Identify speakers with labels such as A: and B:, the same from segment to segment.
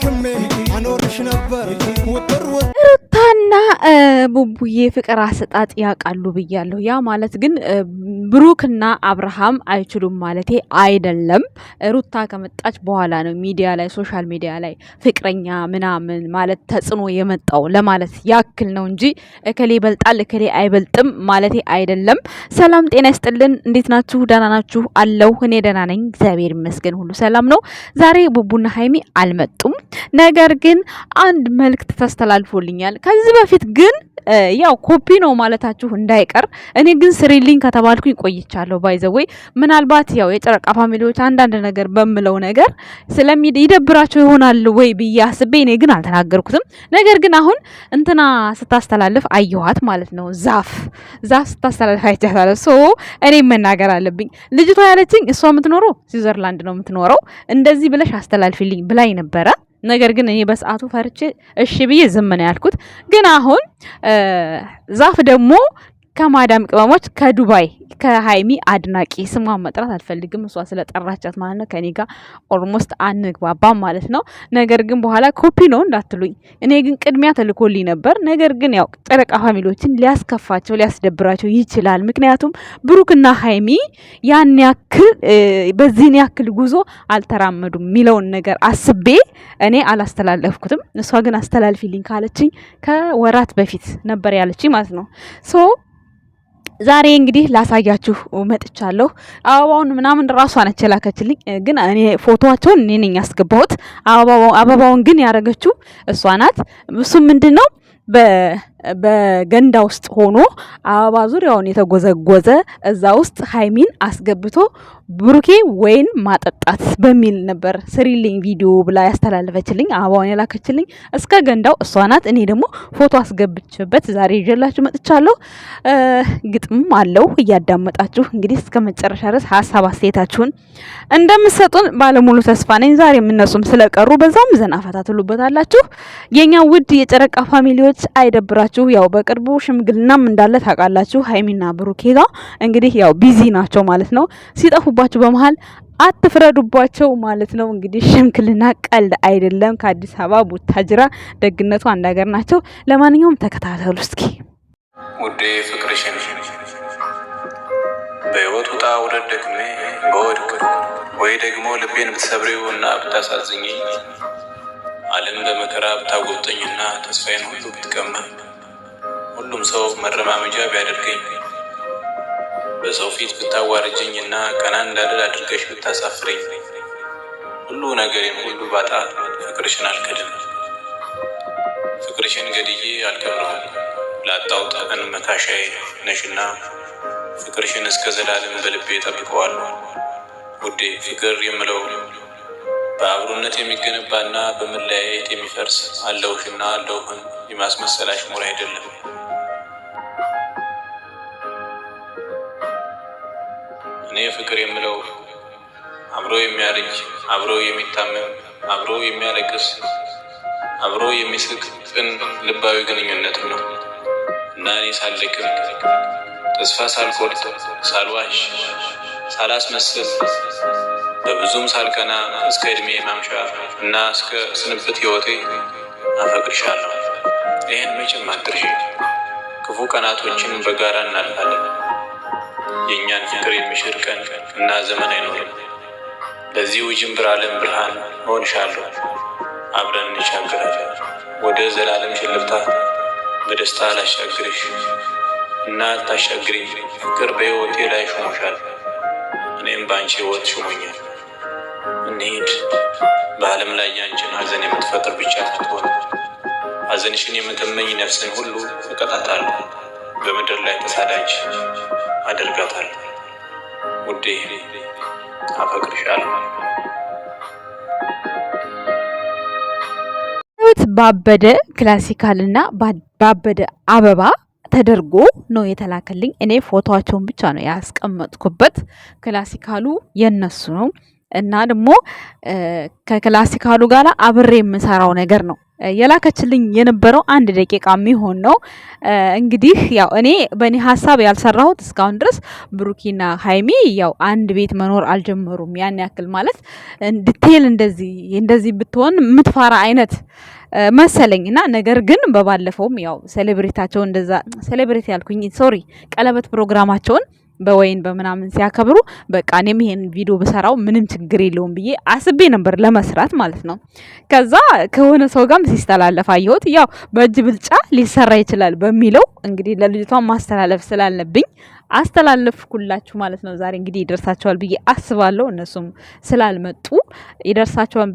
A: ተሸክሜ አኖርሽ ነበር ውጥር
B: ሩታና ቡቡዬ ፍቅር አሰጣጥ ያውቃሉ ብያለሁ። ያ ማለት ግን ብሩክና አብርሃም አይችሉም ማለቴ አይደለም። ሩታ ከመጣች በኋላ ነው ሚዲያ ላይ ሶሻል ሚዲያ ላይ ፍቅረኛ ምናምን ማለት ተጽዕኖ የመጣው ለማለት ያክል ነው እንጂ እከሌ ይበልጣል እከሌ አይበልጥም ማለቴ አይደለም። ሰላም ጤና ይስጥልን። እንዴት ናችሁ? ደህና ናችሁ? አለው እኔ ደህና ነኝ፣ እግዚአብሔር ይመስገን፣ ሁሉ ሰላም ነው። ዛሬ ቡቡና ሀይሚ አልመጡም። ነገር ግን አንድ መልእክት ተስተላልፎልኛል። ከዚህ በፊት ግን ያው ኮፒ ነው ማለታችሁ እንዳይቀር እኔ ግን ስሪሊንግ ከተባልኩኝ ቆይቻለሁ። ባይዘዌ ምናልባት ያው የጨረቃ ፋሚሊዎች አንዳንድ ነገር በምለው ነገር ይደብራቸው ይሆናል ወይ ብዬ አስቤ እኔ ግን አልተናገርኩትም። ነገር ግን አሁን እንትና ስታስተላልፍ አየኋት ማለት ነው። ዛፍ ስታስተላልፍ አይቻታለሁ። ሶ እኔ መናገር አለብኝ። ልጅቷ ያለችኝ እሷ የምትኖረው ስዊዘርላንድ ነው የምትኖረው። እንደዚህ ብለሽ አስተላልፊልኝ ብላኝ ነበረ። ነገር ግን እኔ በሰዓቱ ፈርቼ እሺ ብዬ ዝም ነው ያልኩት። ግን አሁን ዛፍ ደግሞ ከማዳም ቅመሞች ከዱባይ ከሀይሚ አድናቂ ስሟን መጥራት አልፈልግም፣ እሷ ስለጠራቻት ማለት ነው። ከኔ ጋር ኦልሞስት አንግባባም ማለት ነው። ነገር ግን በኋላ ኮፒ ነው እንዳትሉኝ። እኔ ግን ቅድሚያ ተልኮልኝ ነበር። ነገር ግን ያው ጨረቃ ፋሚሊዎችን ሊያስከፋቸው ሊያስደብራቸው ይችላል። ምክንያቱም ብሩክና ሀይሚ ያን ያክል በዚህን ያክል ጉዞ አልተራመዱም የሚለውን ነገር አስቤ እኔ አላስተላለፍኩትም። እሷ ግን አስተላልፊልኝ ካለችኝ ከወራት በፊት ነበር ያለችኝ ማለት ነው። ሶ ዛሬ እንግዲህ ላሳያችሁ መጥቻለሁ። አበባውን ምናምን ራሷ ነች የላከችልኝ፣ ግን እኔ ፎቶዋቸውን እኔ ነኝ ያስገባሁት። አበባውን ግን ያደረገችው እሷ ናት። እሱ ምንድነው በገንዳ ውስጥ ሆኖ አበባ ዙሪያውን የተጎዘጎዘ እዛ ውስጥ ሀይሚን አስገብቶ ብሩኬ ወይን ማጠጣት በሚል ነበር ስሪልኝ ቪዲዮ ብላ ያስተላለፈችልኝ። አበባውን የላከችልኝ እስከ ገንዳው እሷ ናት። እኔ ደግሞ ፎቶ አስገብቼበት ዛሬ ይዤላችሁ መጥቻለሁ። ግጥም አለው እያዳመጣችሁ እንግዲህ እስከ መጨረሻ ድረስ ሀሳብ አስተያየታችሁን እንደምትሰጡን ባለሙሉ ተስፋ ነኝ። ዛሬ የምነሱም ስለቀሩ በዛም ዘና ፈታ ትሉበታላችሁ። የኛ ውድ የጨረቃ ፋሚሊዎች አይደብራችሁ። ያው በቅርቡ ሽምግልናም እንዳለ ታውቃላችሁ። ሀይሚና ብሩኬ ጋር እንግዲህ ያው ቢዚ ናቸው ማለት ነው። ሲጠፉባችሁ በመሃል አትፍረዱባቸው ማለት ነው። እንግዲህ ሽምግልና ቀልድ አይደለም። ከአዲስ አበባ ቡታጅራ ደግነቱ አንድ ሀገር ናቸው። ለማንኛውም ተከታተሉ እስኪ።
C: ውዴ ፍቅርሽን በህይወት ውጣ ውረድ ደክሜ በወድቅ ወይ ደግሞ ልቤን ብትሰብሬው እና ብታሳዝኘኝ ዓለም በመከራ ብታጎጠኝና ተስፋዬን ሁሉ ብትቀማ ሁሉም ሰው መረማመጃ ቢያደርገኝ በሰው ፊት ብታዋርጀኝና ቀና እንዳልል አድርገሽ ብታሳፍረኝ ሁሉ ነገሬን ሁሉ ባጣ ፍቅርሽን አልክድም። ፍቅርሽን ገድዬ አልቀብረውም። ላጣሁት ቀን መካሻዬ ነሽና ፍቅርሽን እስከ ዘላለም በልቤ ጠብቀዋለሁ። ውዴ ፍቅር የምለው በአብሮነት የሚገነባና በመለያየት የሚፈርስ አለውሽና አለውህን የማስመሰላሽ ሙር አይደለም። እኔ ፍቅር የምለው አብሮ የሚያረጅ አብሮ የሚታመም አብሮ የሚያለቅስ አብሮ የሚስቅ ቅን ልባዊ ግንኙነት ነው እና እኔ ሳልደክም ተስፋ ሳልቆርጥ ሳልዋሽ ሳላስመስል በብዙም ሳልቀና እስከ እድሜ ማምሻ እና እስከ ስንብት ህይወቴ አፈቅርሻለሁ። ይህን መቼም አትርሺ። ክፉ ቀናቶችን በጋራ እናልፋለን። የእኛን ፍቅር የሚሽር ቀን እና ዘመን አይኖርም። ለዚህ ውጅንብር ዓለም ብርሃን እሆንሻለሁ። አብረን እንሻገራለን ወደ ዘላለም ሽልብታ። በደስታ ላሻግርሽ እና ታሻግሪኝ። ፍቅር በህይወቴ ላይ ሾሞሻል፣ እኔም በአንቺ ህይወት ሾሞኛል። እንሂድ። በዓለም ላይ ያንቺን ሀዘን የምትፈጥር ብቻ ትሆን። ሀዘንሽን የምትመኝ ነፍስን ሁሉ እቀጣታለሁ። በምድር ላይ ተሳዳጅ አደርጋታለሁ። ውዴ አፈቅርሻለሁ።
B: ባበደ ክላሲካልና ባበደ አበባ ተደርጎ ነው የተላከልኝ። እኔ ፎቶዋቸውን ብቻ ነው ያስቀመጥኩበት። ክላሲካሉ የነሱ ነው እና ደግሞ ከክላሲካሉ ጋር አብሬ የምሰራው ነገር ነው የላከችልኝ የነበረው 1 ደቂቃ የሚሆን ነው። እንግዲህ ያው እኔ በእኔ ሀሳብ ያልሰራሁት እስካሁን ድረስ ብሩኪና ሀይሚ ያው አንድ ቤት መኖር አልጀመሩም። ያን ያክል ማለት ዲቴል እንደዚህ ብትሆን የምትፈራ አይነት መሰለኝና ነገር ግን በባለፈውም ያው ሴሌብሪቲያቸው እንደዛ ሴሌብሪቲ ያልኩኝ ሶሪ ቀለበት ፕሮግራማቸውን በወይን በምናምን ሲያከብሩ በቃ እኔም ይሄን ቪዲዮ በሰራው ምንም ችግር የለውም ብዬ አስቤ ነበር ለመስራት ማለት ነው። ከዛ ከሆነ ሰው ጋርም ሲስተላለፍ አየሁት። ያው በእጅ ብልጫ ሊሰራ ይችላል በሚለው እንግዲህ ለልጅቷ ማስተላለፍ ስላለብኝ አስተላለፍኩላችሁ ማለት ነው። ዛሬ እንግዲህ ይደርሳቸዋል ብዬ አስባለሁ። እነሱም ስላልመጡ ይደርሳቸዋል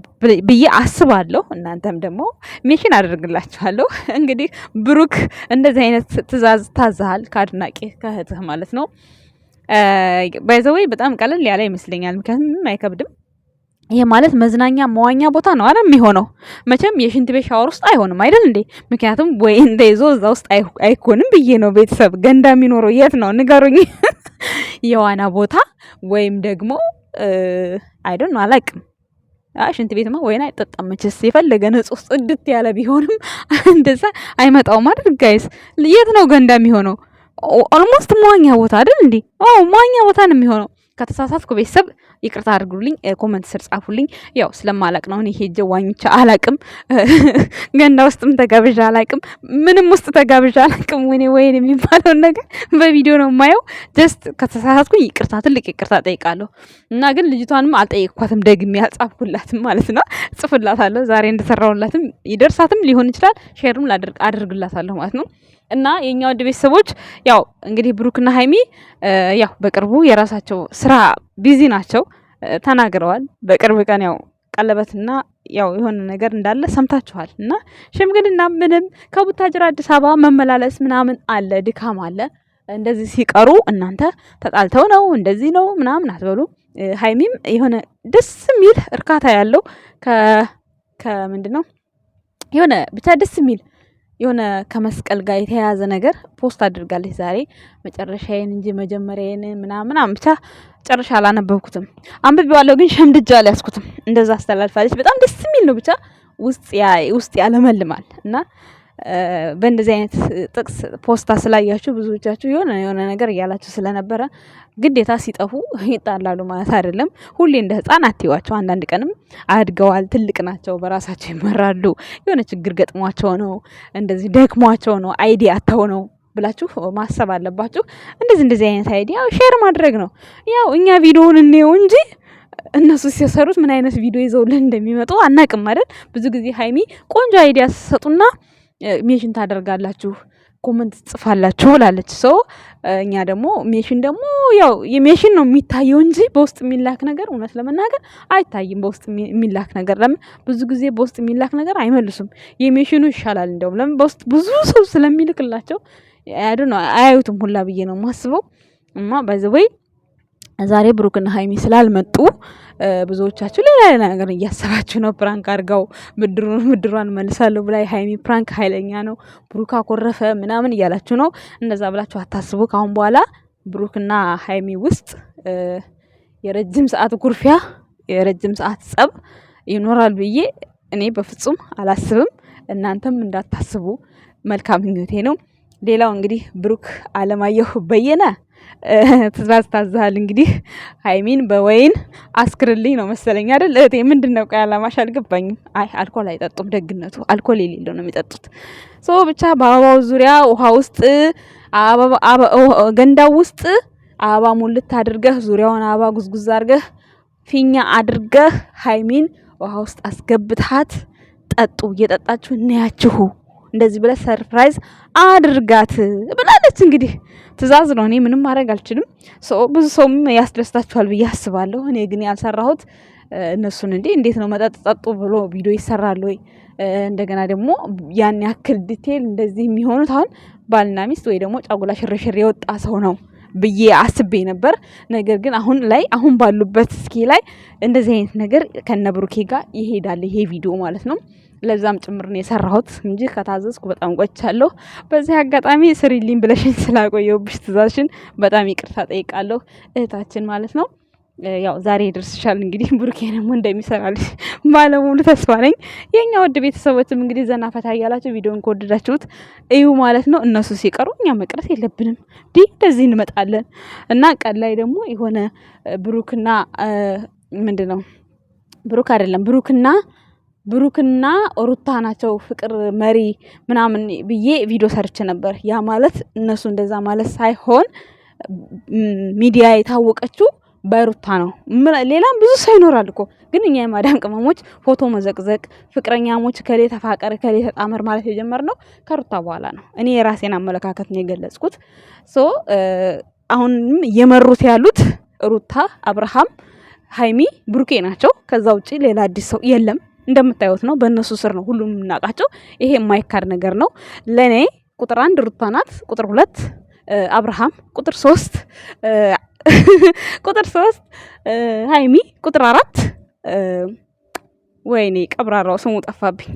B: ብዬ አስባለሁ። እናንተም ደግሞ ሜሽን አደርግላችኋለሁ። እንግዲህ ብሩክ እንደዚህ አይነት ትዕዛዝ ታዛሃል ከአድናቂ ከእህትህ ማለት ነው። ባይዘወይ በጣም ቀለል ያለ ይመስለኛል። ምክንያቱም አይከብድም። ይሄ ማለት መዝናኛ መዋኛ ቦታ ነው አይደል የሚሆነው። መቼም የሽንት ቤት ሻወር ውስጥ አይሆንም አይደል እንዴ? ምክንያቱም ወይ እንደይዞ እዛ ውስጥ አይኮንም ብዬ ነው። ቤተሰብ ገንዳ የሚኖረው የት ነው ንገሩኝ። የዋና ቦታ ወይም ደግሞ አይዶን አላቅም። ሽንት ቤትማ ወይና አይጠጣም መቼስ የፈለገ ንጹህ ጽድት ያለ ቢሆንም እንደዛ አይመጣውም አይደል ጋይስ? የት ነው ገንዳ የሚሆነው? ኦልሞስት መዋኛ ቦታ አይደል እንዴ? መዋኛ ቦታ ነው የሚሆነው። ከተሳሳትኩ ቤተሰብ ይቅርታ አድርጉልኝ፣ ኮመንት ስር ጻፉልኝ። ያው ስለማላቅ ነው እኔ ሄጄ ዋኝቼ አላቅም። ገንዳ ውስጥም ተጋብዣ አላቅም፣ ምንም ውስጥ ተጋብዣ አላቅም። ወይኔ የሚባለውን ነገር በቪዲዮ ነው የማየው። ጀስት ከተሳሳትኩኝ ይቅርታ፣ ትልቅ ይቅርታ ጠይቃለሁ። እና ግን ልጅቷንም አልጠየቅኳትም፣ ደግሜ አልጻፍኩላትም ማለት ነው። ጽፍላታለሁ ዛሬ እንደሰራሁላትም ይደርሳትም ሊሆን ይችላል፣ ሼርም አድርግላታለሁ ማለት ነው። እና የኛ ወድ ቤተሰቦች ያው እንግዲህ ብሩክና ሀይሚ ያው በቅርቡ የራሳቸው ስራ ቢዚ ናቸው ተናግረዋል። በቅርብ ቀን ያው ቀለበትና ያው የሆነ ነገር እንዳለ ሰምታችኋል። እና ሽምግልና ምንም ከቡታጅራ አዲስ አበባ መመላለስ ምናምን አለ፣ ድካም አለ። እንደዚህ ሲቀሩ እናንተ ተጣልተው ነው እንደዚህ ነው ምናምን አትበሉ። ሀይሚም የሆነ ደስ የሚል እርካታ ያለው ከምንድነው የሆነ ብቻ ደስ የሚል የሆነ ከመስቀል ጋር የተያያዘ ነገር ፖስት አድርጋለች ዛሬ። መጨረሻዬን እንጂ መጀመሪያዬን ምናምን ብቻ ጨርሻ አላነበብኩትም። አንብቤዋለሁ ግን ሸምድጃ አልያዝኩትም። እንደዛ አስተላልፋለች። በጣም ደስ የሚል ነው። ብቻ ውስጥ ያለመልማል። እና በእንደዚህ አይነት ጥቅስ ፖስታ ስላያችሁ ብዙዎቻችሁ የሆነ ነገር እያላችሁ ስለነበረ ግዴታ ሲጠፉ ይጣላሉ ማለት አይደለም። ሁሌ እንደ ህፃን አትይዋቸው። አንዳንድ ቀንም አድገዋል፣ ትልቅ ናቸው፣ በራሳቸው ይመራሉ። የሆነ ችግር ገጥሟቸው ነው፣ እንደዚህ ደክሟቸው ነው፣ አይዲያ አተው ነው ብላችሁ ማሰብ አለባችሁ። እንደዚህ አይነት አይዲያ ሼር ማድረግ ነው። ያው እኛ ቪዲዮውን እንየው እንጂ እነሱ ሲሰሩት ምን አይነት ቪዲዮ ይዘውልን እንደሚመጡ አናቅም አይደል? ብዙ ጊዜ ሀይሚ ቆንጆ አይዲያ ሲሰጡና ሜሽን ታደርጋላችሁ፣ ኮመንት ጽፋላችሁ ብላለች። እኛ ደግሞ ሜሽን ደግሞ ያው የሜሽን ነው የሚታየው እንጂ በውስጥ የሚላክ ነገር እውነት ለመናገር አይታይም። በውስጥ የሚላክ ነገር ለምን ብዙ ጊዜ በውስጥ የሚላክ ነገር አይመልሱም። የሜሽኑ ይሻላል እንደውም ለምን በውስጥ ብዙ ሰው ስለሚልክላቸው አያዩትም ሁላ ብዬ ነው የማስበው። እና ባይዘወይ ዛሬ ብሩክና ሀይሚ ስላልመጡ ብዙዎቻችሁ ሌላ ነገር እያሰባችሁ ነው። ፕራንክ አድርጋው ምድሯን መልሳለሁ ብላ ሀይሚ ፕራንክ ኃይለኛ ነው፣ ብሩክ አኮረፈ ምናምን እያላችሁ ነው። እንደዛ ብላችሁ አታስቡ። ካሁን በኋላ ብሩክና ሀይሚ ውስጥ የረጅም ሰዓት ኩርፊያ፣ የረጅም ሰዓት ጸብ ይኖራል ብዬ እኔ በፍጹም አላስብም። እናንተም እንዳታስቡ መልካም ምኞቴ ነው። ሌላው እንግዲህ ብሩክ አለማየሁ በየነ ትእዛዝ ታዛሃል። እንግዲህ ሀይሚን በወይን አስክርልኝ ነው መሰለኝ አይደል እህቴ? ምንድነው ቆይ አላማሽ አልገባኝም። አይ አልኮል አይጠጡም፣ ደግነቱ አልኮል የሌለው ነው የሚጠጡት። ብቻ በአበባው ዙሪያ ውሃ ውስጥ ገንዳው ውስጥ አበባ ሙልት አድርገህ ዙሪያውን አበባ ጉዝጉዝ አድርገህ ፊኛ አድርገህ ሀይሚን ውሃ ውስጥ አስገብታት ጠጡ፣ እየጠጣችሁ እናያችሁ እንደዚህ ብለህ ሰርፕራይዝ አድርጋት ብላለች። እንግዲህ ትእዛዝ ነው፣ እኔ ምንም ማድረግ አልችልም። ብዙ ሰውም ያስደስታችኋል ብዬ አስባለሁ። እኔ ግን ያልሰራሁት እነሱን እንዴት ነው መጠጥ ጠጡ ብሎ ቪዲዮ ይሰራል ወይ? እንደገና ደግሞ ያን ያክል ዲቴል እንደዚህ የሚሆኑት አሁን ባልና ሚስት ወይ ደግሞ ጫጉላ ሽርሽር የወጣ ሰው ነው ብዬ አስቤ ነበር። ነገር ግን አሁን ባሉበት እስኪ ላይ እንደዚህ አይነት ነገር ከነብሩኬ ጋር ይሄዳል ይሄ ቪዲዮ ማለት ነው። ለዛም ጭምር ነው የሰራሁት እንጂ ከታዘዝኩ በጣም ቆይቻለሁ። በዚህ አጋጣሚ ስሪልኝ ብለሽኝ ስላቆየሁብሽ ትእዛዝሽን በጣም ይቅርታ ጠይቃለሁ እህታችን ማለት ነው። ያው ዛሬ ይደርስሻል እንግዲህ ብሩኬ ደግሞ እንደሚሰራልሽ ባለሙሉ ተስፋ ነኝ። የኛ ውድ ቤተሰቦችም እንግዲህ ዘና ፈታ እያላችሁ ቪዲዮን ከወደዳችሁት እዩ ማለት ነው። እነሱ ሲቀሩ እኛ መቅረት የለብንም እንደዚህ እንመጣለን እና ቀን ላይ ደግሞ የሆነ ብሩክና ምንድነው ብሩክ አይደለም ብሩክና ሩታ ናቸው ፍቅር መሪ ምናምን ብዬ ቪዲዮ ሰርች ነበር። ያ ማለት እነሱ እንደዛ ማለት ሳይሆን ሚዲያ የታወቀችው በሩታ ነው። ሌላም ብዙ ሰው ይኖራል እኮ ግን እኛ የማዳም ቅመሞች ፎቶ መዘቅዘቅ ፍቅረኛሞች ከሌ ተፋቀር ከሌ ተጣመር ማለት የጀመርነው ከሩታ በኋላ ነው። እኔ የራሴን አመለካከት ነው የገለጽኩት። አሁንም እየመሩት ያሉት ሩታ፣ አብርሃም፣ ሃይሚ፣ ብሩኬ ናቸው። ከዛ ውጪ ሌላ አዲስ ሰው የለም። እንደምታዩት ነው። በእነሱ ስር ነው ሁሉም የምናውቃቸው። ይሄ የማይካድ ነገር ነው። ለኔ ቁጥር 1 ሩታ ናት። ቁጥር 2 አብርሃም፣ ቁጥር 3 ሃይሚ፣ ቁጥር 4 ወይኔ ቀብራራው ስሙ ጠፋብኝ።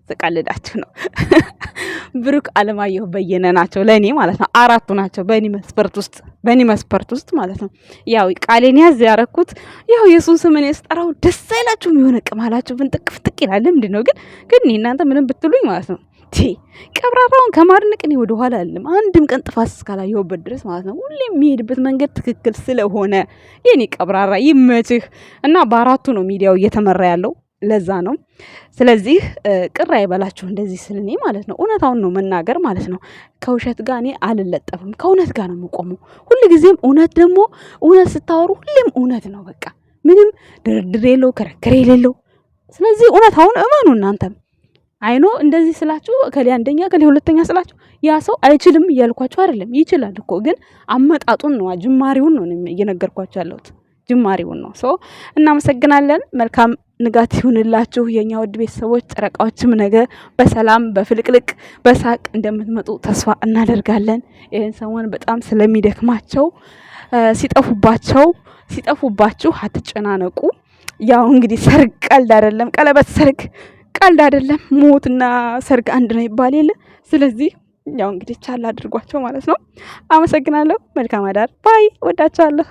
B: ተቀልዳችሁ ነው ብሩክ አለማየሁ በየነ ናቸው ለኔ ማለት ነው። 4ቱ ናቸው በእኔ መስፈርት ውስጥ ማለት ነው። ያው ቃሌን ያዝ ያረኩት ያው የሱን ስም እኔ ስጠራው ደስ አይላችሁም? የሆነ ቅማላችሁ ፍንጥቅ ፍጥቅ ይላል። ምንድነው ግን እናንተ ምንም ብትሉኝ ማለት ነው ቀብራራውን ከማድነቅ እኔ ወደ ኋላ አይደለም። አንድም ቀን ጥፋት እስካላየሁበት ድረስ ማለት ነው። ሁሌ የሚሄድበት መንገድ ትክክል ስለሆነ የኔ ቀብራራ ይመችህ እና በ4ቱ ነው ሚዲያው እየተመራ ያለው። ለዛ ነው። ስለዚህ ቅር አይበላችሁ እንደዚህ ስለኔ ማለት ነው። እውነታውን ነው መናገር ማለት ነው። ከውሸት ጋር እኔ አልለጠፍም። ከእውነት ጋር ነው የምቆመው ሁልጊዜም። እውነት ስታወሩ ሁሌም እውነት ነው። በቃ ምንም ድርድር የለው ክርክር የሌለው። ስለዚህ እውነታውን እመኑ እናንተም። አይኖ እንደዚህ ስላችሁ ከሊ አንደኛ ከሊ ሁለተኛ ስላችሁ ያ ሰው አይችልም እያልኳችሁ አይደለም። ይችላል እኮ ግን አመጣጡን ነው ጅማሬውን ነው እየነገርኳችሁ ያለሁት። ጅማሬውን ነው። እናመሰግናለን። መልካም ንጋት ይሁንላችሁ የኛ ውድ ቤተሰቦች። ጨረቃዎችም ነገ በሰላም በፍልቅልቅ በሳቅ እንደምትመጡ ተስፋ እናደርጋለን። ይሄን ሰሞን በጣም ስለሚደክማቸው ሲጠፉባችሁ አትጨናነቁ። ያው እንግዲህ ሰርግ ቀልድ አይደለም። ቀለበት ሰርግ ቀልድ አይደለም። ሞትና ሰርግ አንድ ነው ይባል የለ። ስለዚህ ያው እንግዲህ ቻል አድርጓቸው ማለት ነው። አመሰግናለሁ። መልካም አዳር ባይ። ወዳቻለሁ።